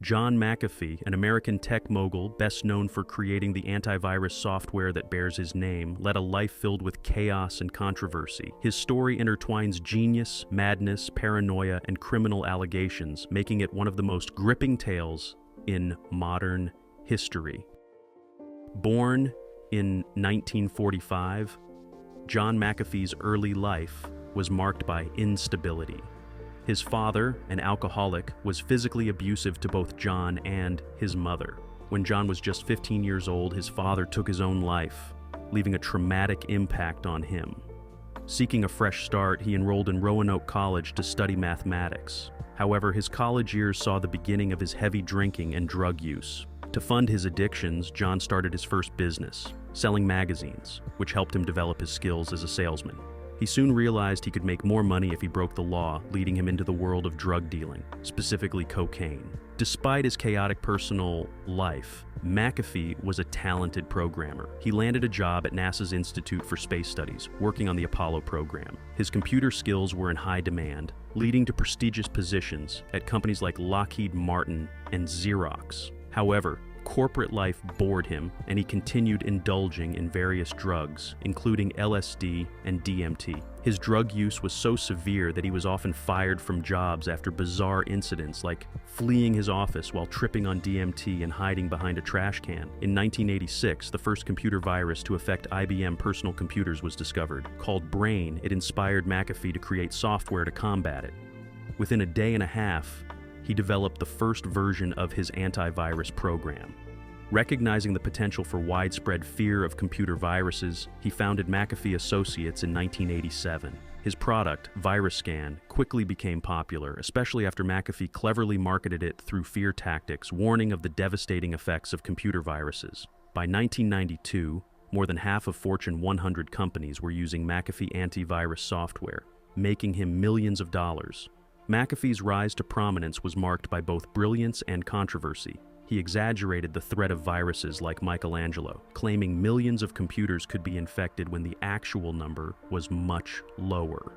John McAfee, an American tech mogul best known for creating the antivirus software that bears his name, led a life filled with chaos and controversy. His story intertwines genius, madness, paranoia, and criminal allegations, making it one of the most gripping tales in modern history. Born in 1945, John McAfee's early life was marked by instability. His father, an alcoholic, was physically abusive to both John and his mother. When John was just 15 years old, his father took his own life, leaving a traumatic impact on him. Seeking a fresh start, he enrolled in Roanoke College to study mathematics. However, his college years saw the beginning of his heavy drinking and drug use. To fund his addictions, John started his first business, selling magazines, which helped him develop his skills as a salesman. He soon realized he could make more money if he broke the law, leading him into the world of drug dealing, specifically cocaine. Despite his chaotic personal life, McAfee was a talented programmer. He landed a job at NASA's Institute for Space Studies, working on the Apollo program. His computer skills were in high demand, leading to prestigious positions at companies like Lockheed Martin and Xerox. However, corporate life bored him, and he continued indulging in various drugs, including LSD and DMT. His drug use was so severe that he was often fired from jobs after bizarre incidents like fleeing his office while tripping on DMT and hiding behind a trash can. In 1986, the first computer virus to affect IBM personal computers was discovered. Called Brain, it inspired McAfee to create software to combat it. Within a day and a half, he developed the first version of his antivirus program. Recognizing the potential for widespread fear of computer viruses, he founded McAfee Associates in 1987. His product, VirusScan, quickly became popular, especially after McAfee cleverly marketed it through fear tactics, warning of the devastating effects of computer viruses. By 1992, more than half of Fortune 100 companies were using McAfee antivirus software, making him millions of dollars. McAfee's rise to prominence was marked by both brilliance and controversy. He exaggerated the threat of viruses like Michelangelo, claiming millions of computers could be infected when the actual number was much lower.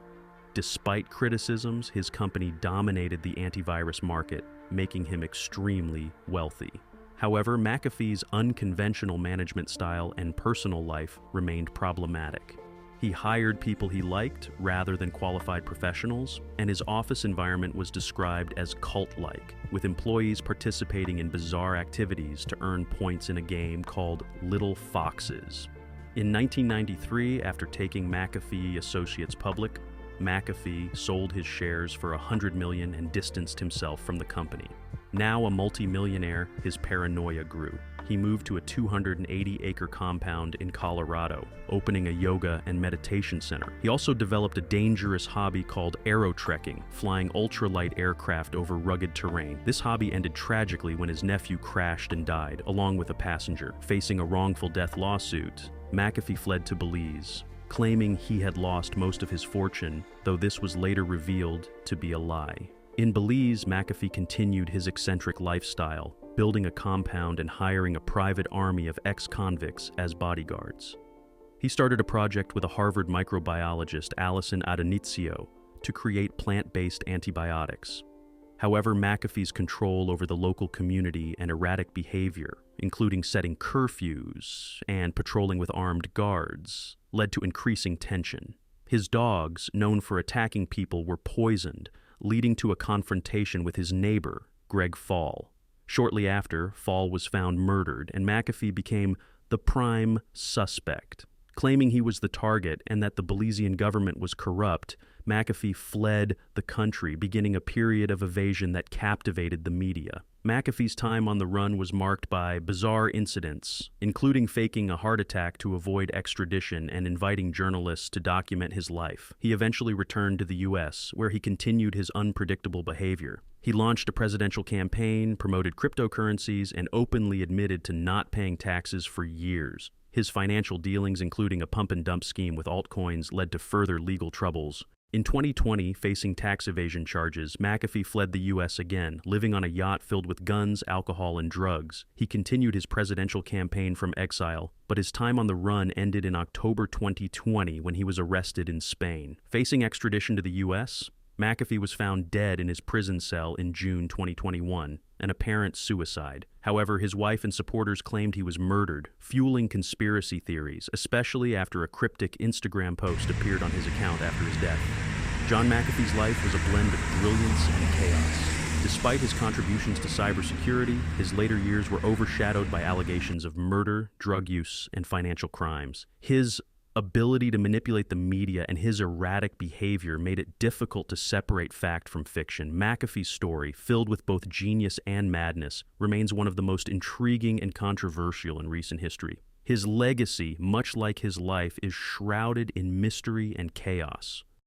Despite criticisms, his company dominated the antivirus market, making him extremely wealthy. However, McAfee's unconventional management style and personal life remained problematic. He hired people he liked rather than qualified professionals, and his office environment was described as cult-like, with employees participating in bizarre activities to earn points in a game called Little Foxes. In 1993, after taking McAfee Associates public, McAfee sold his shares for $100 million and distanced himself from the company. Now a multi-millionaire, his paranoia grew. He moved to a 280-acre compound in Colorado, opening a yoga and meditation center. He also developed a dangerous hobby called aerotrekking, flying ultralight aircraft over rugged terrain. This hobby ended tragically when his nephew crashed and died, along with a passenger. Facing a wrongful death lawsuit, McAfee fled to Belize, claiming he had lost most of his fortune, though this was later revealed to be a lie. In Belize, McAfee continued his eccentric lifestyle, building a compound and hiring a private army of ex-convicts as bodyguards. He started a project with a Harvard microbiologist, Alison Adoniccio, to create plant-based antibiotics. However, McAfee's control over the local community and erratic behavior, including setting curfews and patrolling with armed guards, led to increasing tension. His dogs, known for attacking people, were poisoned, leading to a confrontation with his neighbor, Greg Fall. Shortly after, Fall was found murdered, and McAfee became the prime suspect. Claiming he was the target and that the Belizean government was corrupt, McAfee fled the country, beginning a period of evasion that captivated the media. McAfee's time on the run was marked by bizarre incidents, including faking a heart attack to avoid extradition and inviting journalists to document his life. He eventually returned to the U.S., where he continued his unpredictable behavior. He launched a presidential campaign, promoted cryptocurrencies, and openly admitted to not paying taxes for years. His financial dealings, including a pump-and-dump scheme with altcoins, led to further legal troubles. In 2020, facing tax evasion charges, McAfee fled the U.S. again, living on a yacht filled with guns, alcohol, and drugs. He continued his presidential campaign from exile, but his time on the run ended in October 2020 when he was arrested in Spain. Facing extradition to the U.S., McAfee was found dead in his prison cell in June 2021, an apparent suicide. However, his wife and supporters claimed he was murdered, fueling conspiracy theories, especially after a cryptic Instagram post appeared on his account after his death. John McAfee's life was a blend of brilliance and chaos. Despite his contributions to cybersecurity, his later years were overshadowed by allegations of murder, drug use, and financial crimes. His ability to manipulate the media and his erratic behavior made it difficult to separate fact from fiction. McAfee's story, filled with both genius and madness, remains one of the most intriguing and controversial in recent history. His legacy, much like his life, is shrouded in mystery and chaos.